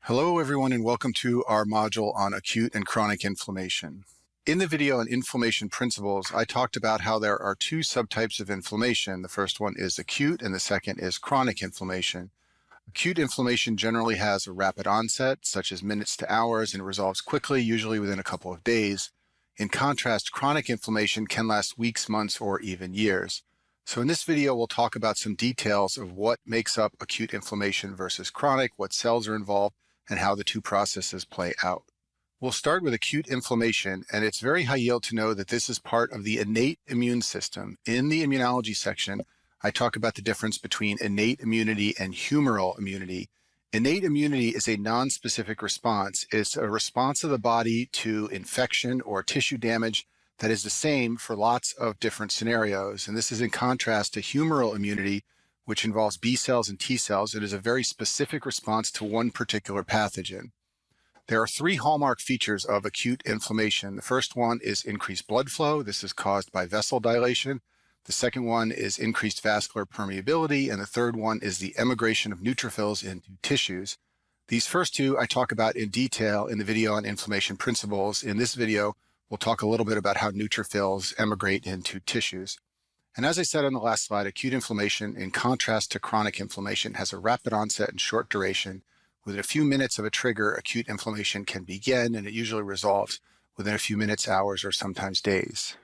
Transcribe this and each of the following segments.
Hello, everyone, and welcome to our module on acute and chronic inflammation. In the video on inflammation principles, I talked about how there are two subtypes of inflammation. The first one is acute, and the second is chronic inflammation. Acute inflammation generally has a rapid onset, such as minutes to hours, and resolves quickly, usually within a couple of days. In contrast, chronic inflammation can last weeks, months, or even years. So in this video, we'll talk about some details of what makes up acute inflammation versus chronic, what cells are involved, and how the two processes play out. We'll start with acute inflammation, and it's very high yield to know that this is part of the innate immune system. In the immunology section, I talk about the difference between innate immunity and humoral immunity. Innate immunity is a non-specific response. It's a response of the body to infection or tissue damage that is the same for lots of different scenarios. And this is in contrast to humoral immunity, which involves B cells and T cells. It is a very specific response to one particular pathogen. There are three hallmark features of acute inflammation. The first one is increased blood flow. This is caused by vessel dilation. The second one is increased vascular permeability. And the third one is the emigration of neutrophils into tissues. These first two I talk about in detail in the video on inflammation principles. In this video, we'll talk a little bit about how neutrophils emigrate into tissues. And as I said on the last slide, acute inflammation, in contrast to chronic inflammation, has a rapid onset and short duration. Within a few minutes of a trigger, acute inflammation can begin, and it usually resolves within a few minutes, hours, or sometimes days.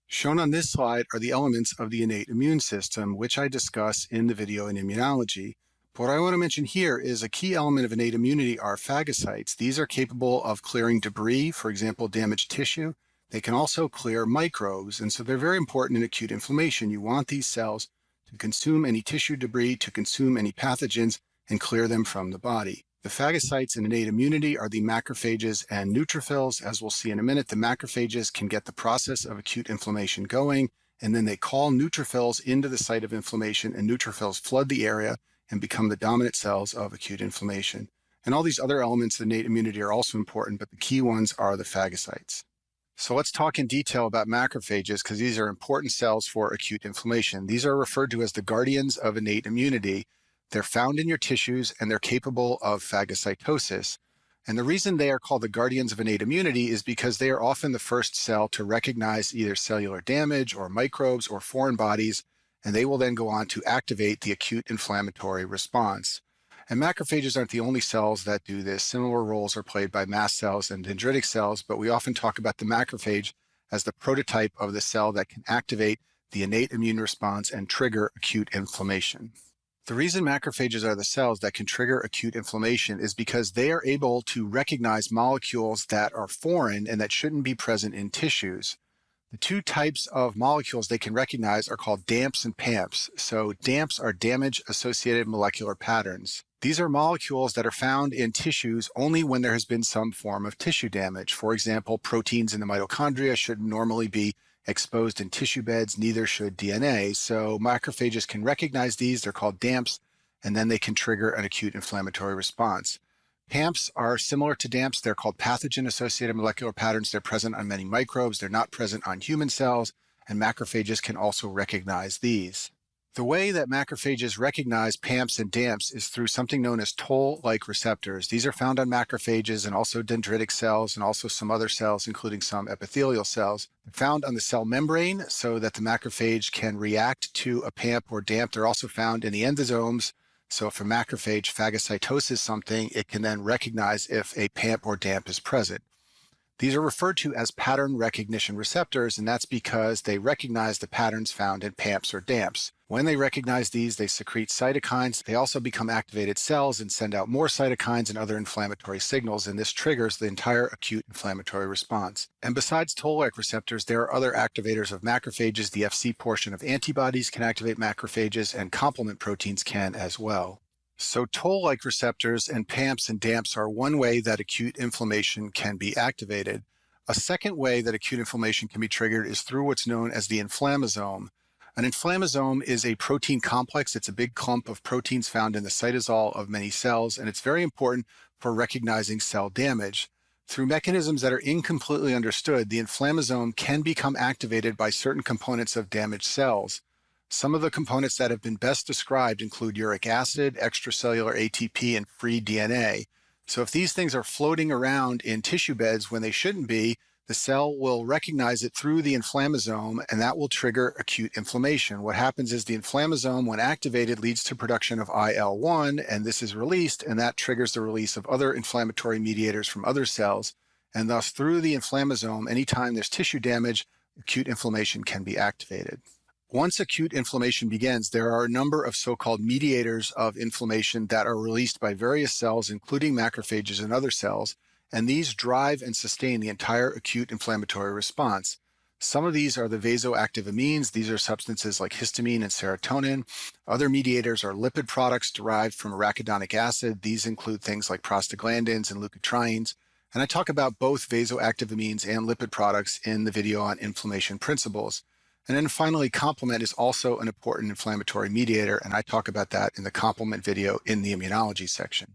Shown on this slide are the elements of the innate immune system, which I discuss in the video in immunology. But what I want to mention here is a key element of innate immunity are phagocytes. These are capable of clearing debris, for example, damaged tissue. They can also clear microbes, and so they're very important in acute inflammation. You want these cells to consume any tissue debris, to consume any pathogens, and clear them from the body. The phagocytes in innate immunity are the macrophages and neutrophils. As we'll see in a minute, the macrophages can get the process of acute inflammation going, and then they call neutrophils into the site of inflammation, and neutrophils flood the area and become the dominant cells of acute inflammation. And all these other elements of innate immunity are also important, but the key ones are the phagocytes. So let's talk in detail about macrophages, because these are important cells for acute inflammation. These are referred to as the guardians of innate immunity. They're found in your tissues, and they're capable of phagocytosis. And the reason they are called the guardians of innate immunity is because they are often the first cell to recognize either cellular damage or microbes or foreign bodies, and they will then go on to activate the acute inflammatory response. And macrophages aren't the only cells that do this. Similar roles are played by mast cells and dendritic cells, but we often talk about the macrophage as the prototype of the cell that can activate the innate immune response and trigger acute inflammation. The reason macrophages are the cells that can trigger acute inflammation is because they are able to recognize molecules that are foreign and that shouldn't be present in tissues. The two types of molecules they can recognize are called DAMPs and PAMPs. So DAMPs are damage-associated molecular patterns. These are molecules that are found in tissues only when there has been some form of tissue damage. For example, proteins in the mitochondria shouldn't normally be exposed in tissue beds, neither should DNA. So macrophages can recognize these, they're called DAMPs, and then they can trigger an acute inflammatory response. PAMPs are similar to DAMPs. They're called pathogen-associated molecular patterns. They're present on many microbes. They're not present on human cells, and macrophages can also recognize these. The way that macrophages recognize PAMPs and DAMPs is through something known as toll-like receptors. These are found on macrophages and also dendritic cells and also some other cells, including some epithelial cells. They're found on the cell membrane so that the macrophage can react to a PAMP or DAMP. They're also found in the endosomes. So if a macrophage phagocytoses something, it can then recognize if a PAMP or DAMP is present. These are referred to as pattern recognition receptors, and that's because they recognize the patterns found in PAMPs or DAMPs. When they recognize these, they secrete cytokines. They also become activated cells and send out more cytokines and other inflammatory signals, and this triggers the entire acute inflammatory response. And besides toll-like receptors, there are other activators of macrophages. The Fc portion of antibodies can activate macrophages, and complement proteins can as well. So toll-like receptors and PAMPs and DAMPs are one way that acute inflammation can be activated. A second way that acute inflammation can be triggered is through what's known as the inflammasome. An inflammasome is a protein complex. It's a big clump of proteins found in the cytosol of many cells, and it's very important for recognizing cell damage. Through mechanisms that are incompletely understood, the inflammasome can become activated by certain components of damaged cells. Some of the components that have been best described include uric acid, extracellular ATP, and free DNA. So if these things are floating around in tissue beds when they shouldn't be, the cell will recognize it through the inflammasome, and that will trigger acute inflammation. What happens is the inflammasome, when activated, leads to production of IL-1, and this is released, and that triggers the release of other inflammatory mediators from other cells. And thus, through the inflammasome, anytime there's tissue damage, acute inflammation can be activated. Once acute inflammation begins, there are a number of so-called mediators of inflammation that are released by various cells, including macrophages and other cells, and these drive and sustain the entire acute inflammatory response. Some of these are the vasoactive amines. These are substances like histamine and serotonin. Other mediators are lipid products derived from arachidonic acid. These include things like prostaglandins and leukotrienes. And I talk about both vasoactive amines and lipid products in the video on inflammation principles. And then finally, complement is also an important inflammatory mediator, and I talk about that in the complement video in the immunology section.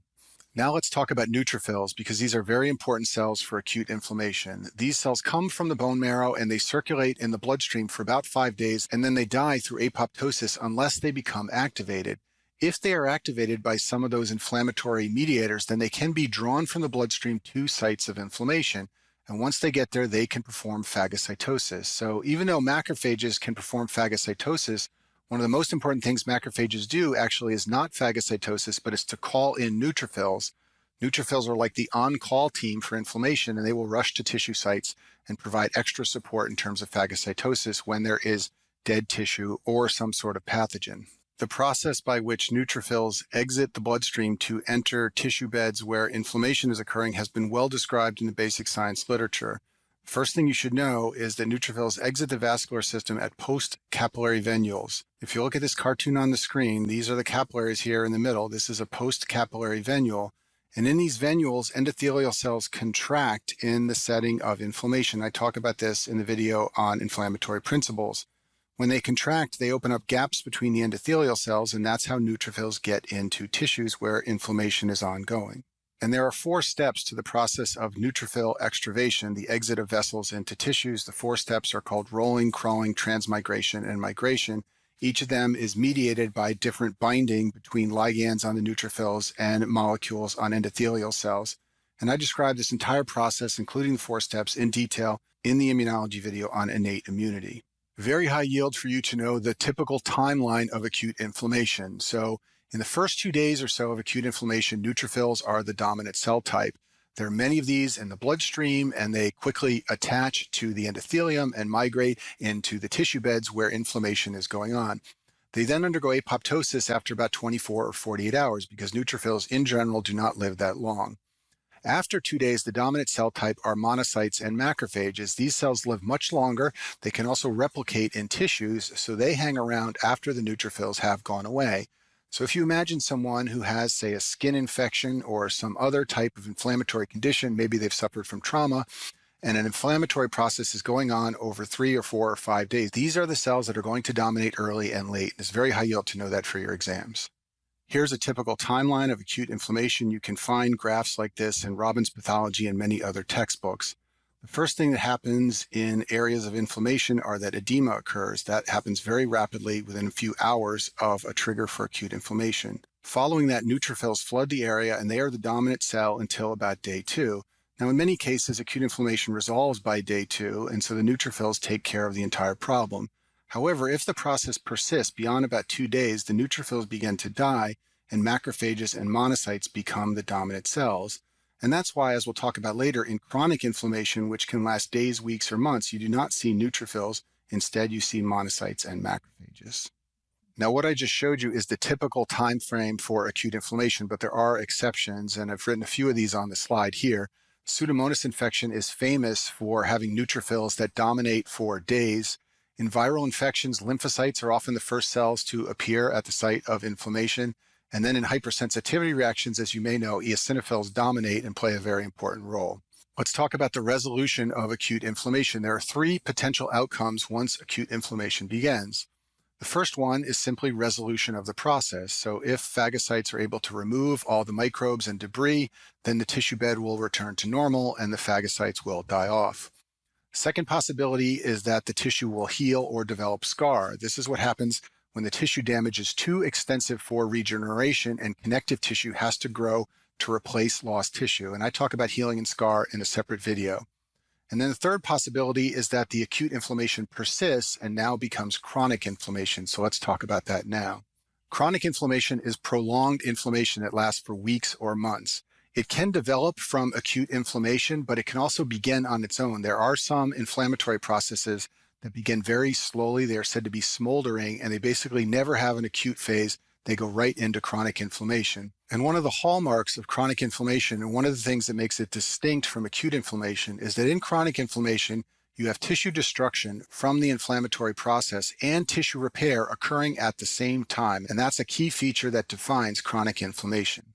Now let's talk about neutrophils, because these are very important cells for acute inflammation. These cells come from the bone marrow and they circulate in the bloodstream for about 5 days, and then they die through apoptosis unless they become activated. If they are activated by some of those inflammatory mediators, then they can be drawn from the bloodstream to sites of inflammation. And once they get there, they can perform phagocytosis. So even though macrophages can perform phagocytosis, one of the most important things macrophages do actually is not phagocytosis, but it's to call in neutrophils. Neutrophils are like the on-call team for inflammation, and they will rush to tissue sites and provide extra support in terms of phagocytosis when there is dead tissue or some sort of pathogen. The process by which neutrophils exit the bloodstream to enter tissue beds where inflammation is occurring has been well described in the basic science literature. First thing you should know is that neutrophils exit the vascular system at post-capillary venules. If you look at this cartoon on the screen, these are the capillaries here in the middle. This is a post-capillary venule. And in these venules, endothelial cells contract in the setting of inflammation. I talk about this in the video on inflammatory principles. When they contract, they open up gaps between the endothelial cells, and that's how neutrophils get into tissues where inflammation is ongoing. And there are 4 steps to the process of neutrophil extravasation, the exit of vessels into tissues. The 4 steps are called rolling, crawling, transmigration, and migration. Each of them is mediated by different binding between ligands on the neutrophils and molecules on endothelial cells. And I describe this entire process, including the 4 steps, in detail in the immunology video on innate immunity. Very high yield for you to know the typical timeline of acute inflammation. So in the first 2 days or so of acute inflammation, neutrophils are the dominant cell type. There are many of these in the bloodstream, and they quickly attach to the endothelium and migrate into the tissue beds where inflammation is going on. They then undergo apoptosis after about 24 or 48 hours because neutrophils in general do not live that long. After 2 days, the dominant cell type are monocytes and macrophages. These cells live much longer. They can also replicate in tissues, so they hang around after the neutrophils have gone away. So if you imagine someone who has, say, a skin infection or some other type of inflammatory condition, maybe they've suffered from trauma, and an inflammatory process is going on over 3 or 4 or 5 days, these are the cells that are going to dominate early and late. It's very high yield to know that for your exams. Here's a typical timeline of acute inflammation. You can find graphs like this in Robbins' Pathology and many other textbooks. The first thing that happens in areas of inflammation are that edema occurs. That happens very rapidly within a few hours of a trigger for acute inflammation. Following that, neutrophils flood the area, and they are the dominant cell until about day 2. Now, in many cases, acute inflammation resolves by day 2, and so the neutrophils take care of the entire problem. However, if the process persists beyond about 2 days, the neutrophils begin to die, and macrophages and monocytes become the dominant cells. And that's why, as we'll talk about later, in chronic inflammation, which can last days, weeks, or months, you do not see neutrophils. Instead, you see monocytes and macrophages. Now, what I just showed you is the typical time frame for acute inflammation, but there are exceptions, and I've written a few of these on the slide here. Pseudomonas infection is famous for having neutrophils that dominate for days. In viral infections, lymphocytes are often the first cells to appear at the site of inflammation. And then in hypersensitivity reactions, as you may know, eosinophils dominate and play a very important role. Let's talk about the resolution of acute inflammation. There are 3 potential outcomes once acute inflammation begins. The first one is simply resolution of the process. So if phagocytes are able to remove all the microbes and debris, then the tissue bed will return to normal and the phagocytes will die off. Second possibility is that the tissue will heal or develop scar. This is what happens when the tissue damage is too extensive for regeneration and connective tissue has to grow to replace lost tissue. And I talk about healing and scar in a separate video. And then the third possibility is that the acute inflammation persists and now becomes chronic inflammation. So let's talk about that now. Chronic inflammation is prolonged inflammation that lasts for weeks or months. It can develop from acute inflammation, but it can also begin on its own. There are some inflammatory processes that begin very slowly. They are said to be smoldering, and they basically never have an acute phase. They go right into chronic inflammation. And one of the hallmarks of chronic inflammation, and one of the things that makes it distinct from acute inflammation, is that in chronic inflammation, you have tissue destruction from the inflammatory process and tissue repair occurring at the same time. And that's a key feature that defines chronic inflammation.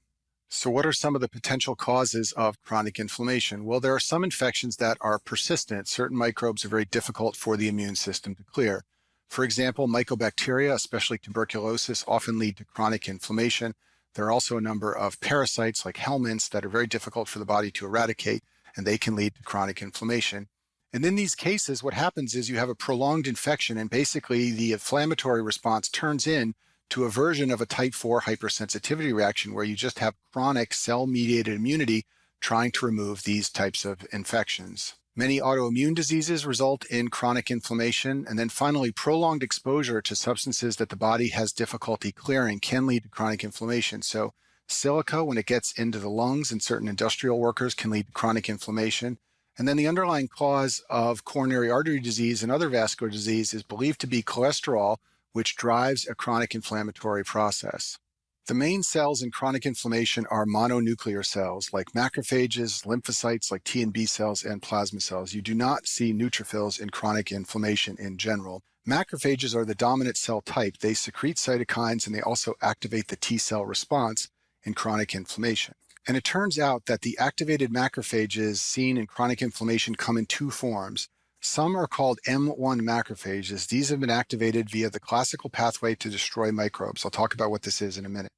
So what are some of the potential causes of chronic inflammation? Well, there are some infections that are persistent. Certain microbes are very difficult for the immune system to clear. For example, mycobacteria, especially tuberculosis, often lead to chronic inflammation. There are also a number of parasites like helminths that are very difficult for the body to eradicate, and they can lead to chronic inflammation. And in these cases, what happens is you have a prolonged infection, and basically the inflammatory response turns in to a version of a type 4 hypersensitivity reaction where you just have chronic cell-mediated immunity trying to remove these types of infections. Many autoimmune diseases result in chronic inflammation, and then finally, prolonged exposure to substances that the body has difficulty clearing can lead to chronic inflammation. So silica, when it gets into the lungs in certain industrial workers, can lead to chronic inflammation. And then the underlying cause of coronary artery disease and other vascular disease is believed to be cholesterol, which drives a chronic inflammatory process. The main cells in chronic inflammation are mononuclear cells like macrophages, lymphocytes like T and B cells, and plasma cells. You do not see neutrophils in chronic inflammation in general. Macrophages are the dominant cell type. They secrete cytokines and they also activate the T cell response in chronic inflammation. And it turns out that the activated macrophages seen in chronic inflammation come in two forms. Some are called M1 macrophages. These have been activated via the classical pathway to destroy microbes. I'll talk about what this is in a minute.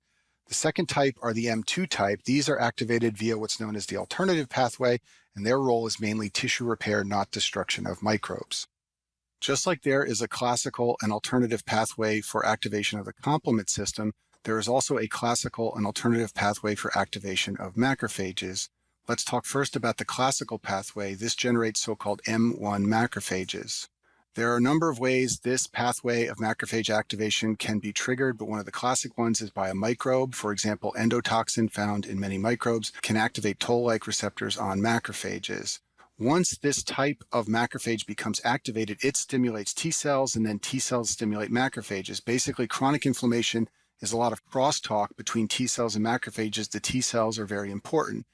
The second type are the M2 type. These are activated via what's known as the alternative pathway, and their role is mainly tissue repair, not destruction of microbes. Just like there is a classical and alternative pathway for activation of the complement system, there is also a classical and alternative pathway for activation of macrophages. Let's talk first about the classical pathway. This generates so-called M1 macrophages. There are a number of ways this pathway of macrophage activation can be triggered, but one of the classic ones is by a microbe. For example, endotoxin found in many microbes can activate toll-like receptors on macrophages. Once this type of macrophage becomes activated, it stimulates T cells, and then T cells stimulate macrophages. Basically, chronic inflammation is a lot of crosstalk between T cells and macrophages. The T cells are very important.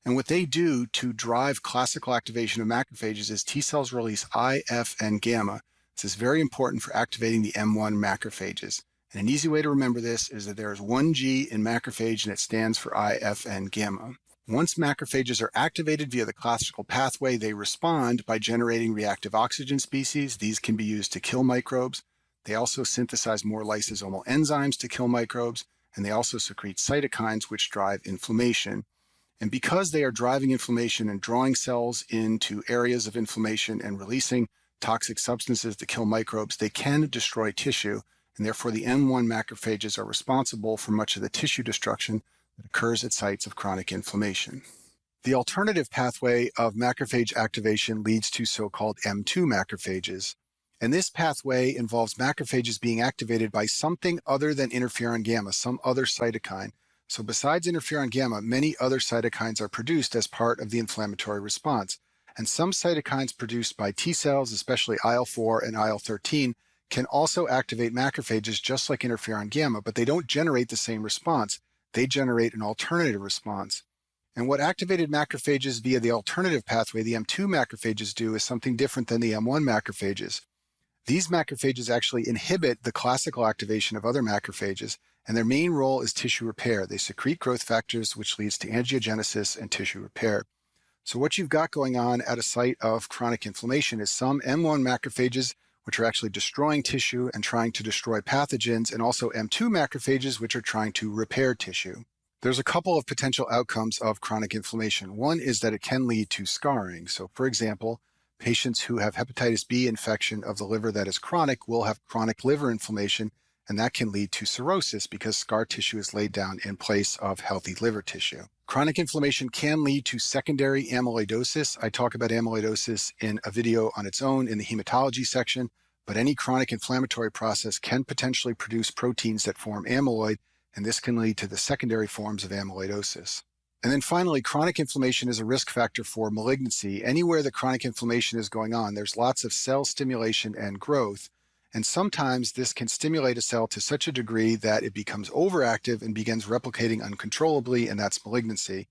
And what they do to drive classical activation of macrophages is T cells release I, F, and gamma. This is very important for activating the M1 macrophages. And an easy way to remember this is that there is one G in macrophage, and it stands for I, F, and gamma. Once macrophages are activated via the classical pathway, they respond by generating reactive oxygen species. These can be used to kill microbes. They also synthesize more lysosomal enzymes to kill microbes, and they also secrete cytokines, which drive inflammation. And because they are driving inflammation and drawing cells into areas of inflammation and releasing toxic substances that kill microbes, they can destroy tissue, and therefore the M1 macrophages are responsible for much of the tissue destruction that occurs at sites of chronic inflammation. The alternative pathway of macrophage activation leads to so-called M2 macrophages. And this pathway involves macrophages being activated by something other than interferon gamma, some other cytokine. So besides interferon gamma, many other cytokines are produced as part of the inflammatory response. And some cytokines produced by T cells, especially IL-4 and IL-13, can also activate macrophages just like interferon gamma, but they don't generate the same response. They generate an alternative response. And what activated macrophages via the alternative pathway, the M2 macrophages, do is something different than the M1 macrophages. These macrophages actually inhibit the classical activation of other macrophages, and their main role is tissue repair. They secrete growth factors, which leads to angiogenesis and tissue repair. So what you've got going on at a site of chronic inflammation is some M1 macrophages, which are actually destroying tissue and trying to destroy pathogens, and also M2 macrophages, which are trying to repair tissue. There's a couple of potential outcomes of chronic inflammation. One is that it can lead to scarring. So for example, patients who have hepatitis B infection of the liver that is chronic will have chronic liver inflammation, and that can lead to cirrhosis because scar tissue is laid down in place of healthy liver tissue. Chronic inflammation can lead to secondary amyloidosis. I talk about amyloidosis in a video on its own in the hematology section, but any chronic inflammatory process can potentially produce proteins that form amyloid, and this can lead to the secondary forms of amyloidosis. And then finally, chronic inflammation is a risk factor for malignancy. Anywhere that chronic inflammation is going on, there's lots of cell stimulation and growth. And sometimes this can stimulate a cell to such a degree that it becomes overactive and begins replicating uncontrollably, and that's malignancy.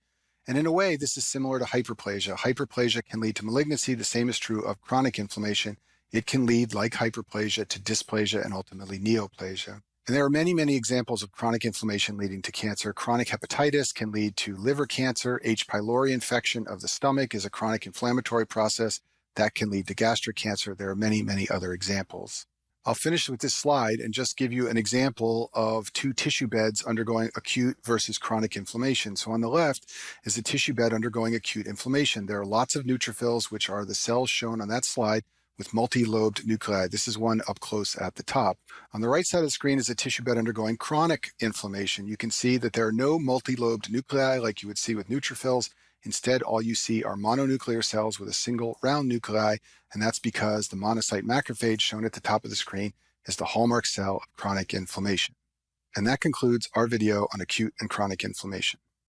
And in a way, this is similar to hyperplasia. Hyperplasia can lead to malignancy. The same is true of chronic inflammation. It can lead, like hyperplasia, to dysplasia and ultimately neoplasia. And there are many, many examples of chronic inflammation leading to cancer. Chronic hepatitis can lead to liver cancer. H. pylori infection of the stomach is a chronic inflammatory process that can lead to gastric cancer. There are many, many other examples. I'll finish with this slide and just give you an example of two tissue beds undergoing acute versus chronic inflammation. So on the left is a tissue bed undergoing acute inflammation. There are lots of neutrophils, which are the cells shown on that slide, with multi-lobed nuclei. This is one up close at the top. On the right side of the screen is a tissue bed undergoing chronic inflammation. You can see that there are no multi-lobed nuclei like you would see with neutrophils. Instead, all you see are mononuclear cells with a single round nuclei, and that's because the monocyte macrophage shown at the top of the screen is the hallmark cell of chronic inflammation. And that concludes our video on acute and chronic inflammation.